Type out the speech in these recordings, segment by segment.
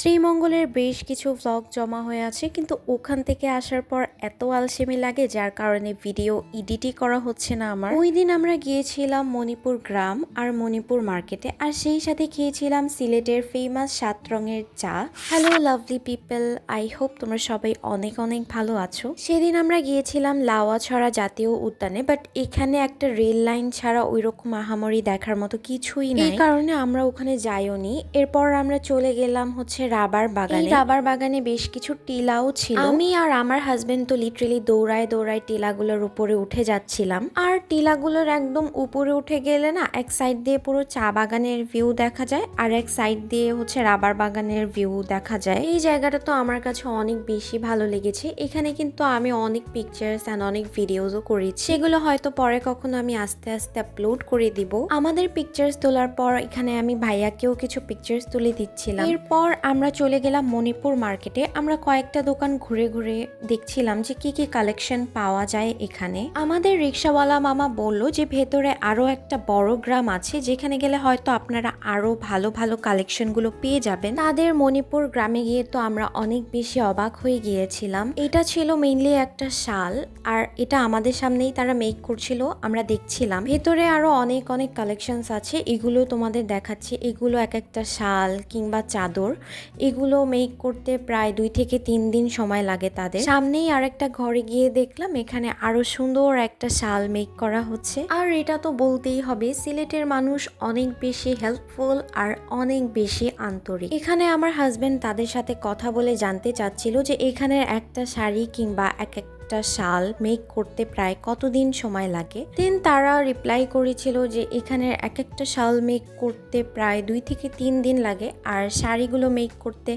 শ্রীমঙ্গলের বেশ কিছু ভ্লগ জমা হয়ে আছে, কিন্তু ওখান থেকে আসার পর এত আলসেমি লাগে যার কারণে ভিডিও এডিটই করা হচ্ছে না আমার। ওই দিন আমরা গিয়েছিলাম মণিপুর গ্রাম আর মণিপুর মার্কেটে, আর সেই সাথে খেয়েছিলাম সিলেটের ফেমাস 7 রঙের চা। Hello lovely people, I hope তোমরা সবাই অনেক অনেক ভালো আছো। সেদিন আমরা গিয়েছিলাম লাওয়াছড়া জাতীয় উদ্যানে, বাট এখানে একটা রেল লাইন ছাড়া ওইরকম আহামরি দেখার মতো কিছুই নাই, এই কারণে আমরা ওখানে যাইওনি। এরপর আমরা চলে গেলাম হচ্ছে রাবার বাগানে। রাবার বাগানে বেশ কিছু টিলাও ছিল। আমি আর আমার হাজবেন্ড তো লিটারেলি দৌড়ায় দৌড়ায় টিলাগুলোর উপরে উঠে যাচ্ছিলাম। আর টিলাগুলোর একদম উপরে উঠে গেলে না, এক সাইড দিয়ে পুরো চা বাগানের ভিউ দেখা যায়, আর এক সাইড দিয়ে হচ্ছে রাবার বাগানের ভিউ দেখা যায়। এই জায়গাটা তো আমার কাছে অনেক বেশি ভালো লেগেছে। এখানে কিন্তু আমি অনেক পিকচার্স অ্যান্ড অনেক ভিডিওসও করেছি, সেগুলো হয়তো পরে কখনো আমি আস্তে আস্তে আপলোড করে দিব। আমাদের পিকচার্স তোলার পর এখানে আমি ভাইয়াকেও কিছু পিকচার্স তুলে দিচ্ছিলাম। এরপর আমরা চলে গেলাম মণিপুর মার্কেটে। আমরা কয়েকটা দোকান ঘুরে ঘুরে দেখছিলাম যে কি কি কালেকশন পাওয়া যায় এখানে। আমাদের রিক্সাওয়ালা মামা বলল যে ভেতরে আরো একটা বড় গ্রাম আছে, যেখানে গেলে হয়তো আপনারা আরো ভালো ভালো কালেকশন গুলো পেয়ে যাবেন। তাদের মণিপুর গ্রামে গিয়ে তো আমরা অনেক বেশি অবাক হয়ে গিয়েছিলাম। এটা ছিল মেইনলি একটা শাল, আর এটা আমাদের সামনেই তারা মেক করছিল, আমরা দেখছিলাম। ভেতরে আরো অনেক অনেক কালেকশনস আছে, এগুলো তোমাদের দেখাচ্ছি। এগুলো এক একটা শাল কিংবা চাদর, এগুলো মেক করতে প্রায় 2 থেকে 3 দিন সময় লাগে তাদের। সামনেই আর একটা ঘরে গিয়ে দেখলাম এখানে আরো সুন্দর একটা শাল মেক করা হচ্ছে। আর এটা তো বলতেই হবে, সিলেটের মানুষ অনেক বেশি হেল্পফুল আর অনেক বেশি আন্তরিক। এখানে আমার হাজবেন্ড তাদের সাথে কথা বলে জানতে চাচ্ছিল যে এখানের একটা শাড়ি কিংবা এক শাল মেক করতে প্রায় কতদিন সময় লাগে। দেন তারা রিপ্লাই করেছিল যে এখানের এক একটা শাল মেক করতে প্রায় 2 থেকে 3 দিন লাগে, আর শাড়িগুলো মেক করতে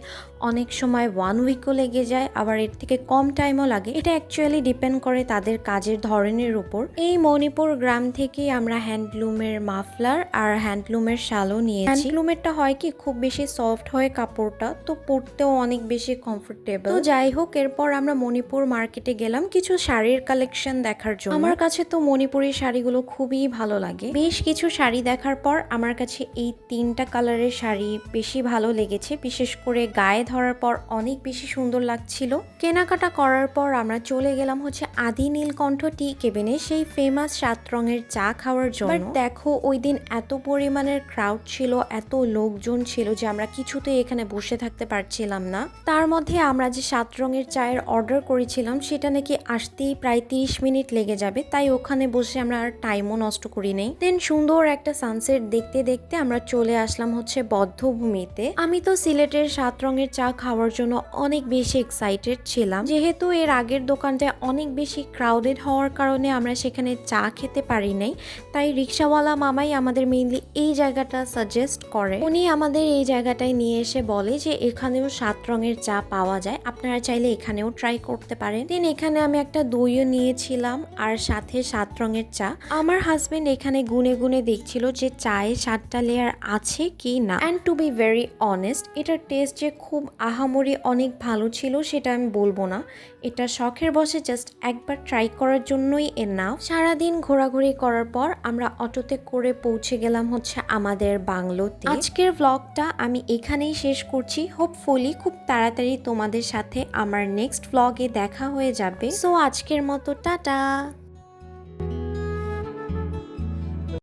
অনেক সময় 1 উইকও লেগে যায়, আবার এর থেকে কম টাইমও লাগে। এটা অ্যাকচুয়ালি ডিপেন্ড করে তাদের কাজের ধরনের উপর। এই মণিপুর গ্রাম থেকে আমরা হ্যান্ডলুমের মাফলার আর হ্যান্ডলুমের শালও নিয়েছি। হ্যান্ডলুমেরটা হয় কি খুব বেশি সফট হয় কাপড়টা, তো পরতেও অনেক বেশি কমফোর্টেবল। তো যাই হোক, এরপর আমরা মণিপুর মার্কেটে গেলাম কিছু শাড়ির কালেকশন দেখার জন্য। আমার কাছে তো মণিপুরি শাড়িগুলো খুবই ভালো লাগে। বেশ কিছু শাড়ি দেখার পর আমার কাছে এই 3টা কালারের শাড়ি বেশি ভালো লেগেছে, বিশেষ করে গায়ে ধরার পর অনেক বেশি সুন্দর লাগছিল। কেনাকাটা করার পর আমরা চলে গেলাম হচ্ছে আদি নীলকণ্ঠ টি কেবিনে, সেই ফেমাস 7 রঙের চা খাওয়ার জন্য। দেখো ওই দিন এত পরিমাণের ক্রাউড ছিল, এত লোকজন ছিল যে আমরা কিছুতেই এখানে বসে থাকতে পারছিলাম না। তার মধ্যে আমরা যে 7 রঙের চায়ের অর্ডার করেছিলাম সেটা নাকি আসতেই প্রায় 30 মিনিট লেগে যাবে, তাই ওখানে বসে আমরা আর টাইমও নষ্ট করি নাই। দেন সুন্দর একটা সানসেট দেখতে দেখতে আমরা চলে আসলাম হচ্ছে বদ্ধভূমিতে। আমি তো সিলেটের 7 রঙের চা খাওয়ার জন্য অনেক বেশি এক্সাইটেড ছিলাম, যেহেতু এর আগের দোকানটা অনেক বেশি ক্রাউডেড হওয়ার কারণে আমরা সেখানে চা খেতে পারি নাই। তাই রিক্সাওয়ালা মামাই আমাদের মেইনলি এই জায়গাটা সাজেস্ট করে। উনি আমাদের এই জায়গাটায় নিয়ে এসে বলে যে এখানেও 7 রঙের চা পাওয়া যায়, আপনারা চাইলে এখানেও ট্রাই করতে পারেন। দেন এখানে আমি একটা দইও নিয়েছিলাম আর সাথে 7 রঙের চা। আমার হাজবেন্ড এখানে গুনে গুনে দেখছিল যে চায়ে 7টা লেয়ার আছে কি না। And to be very honest, এটার টেস্ট যে খুব আহামরি অনেক ভালো ছিল সেটা আমি বলবো না। এটা শখের বসে জাস্ট একবার ট্রাই করার জন্যই এনাফ। সারাদিন ঘোরাঘুরি করার পর আমরা অটোতে করে পৌঁছে গেলাম হচ্ছে আমাদের বাংলোতে। আজকের ব্লগটা আমি এখানেই শেষ করছি। হোপফুলি খুব তাড়াতাড়ি তোমাদের সাথে আমার নেক্সট ব্লগে দেখা হয়ে যাবে। সো আজকের মতো টাটা।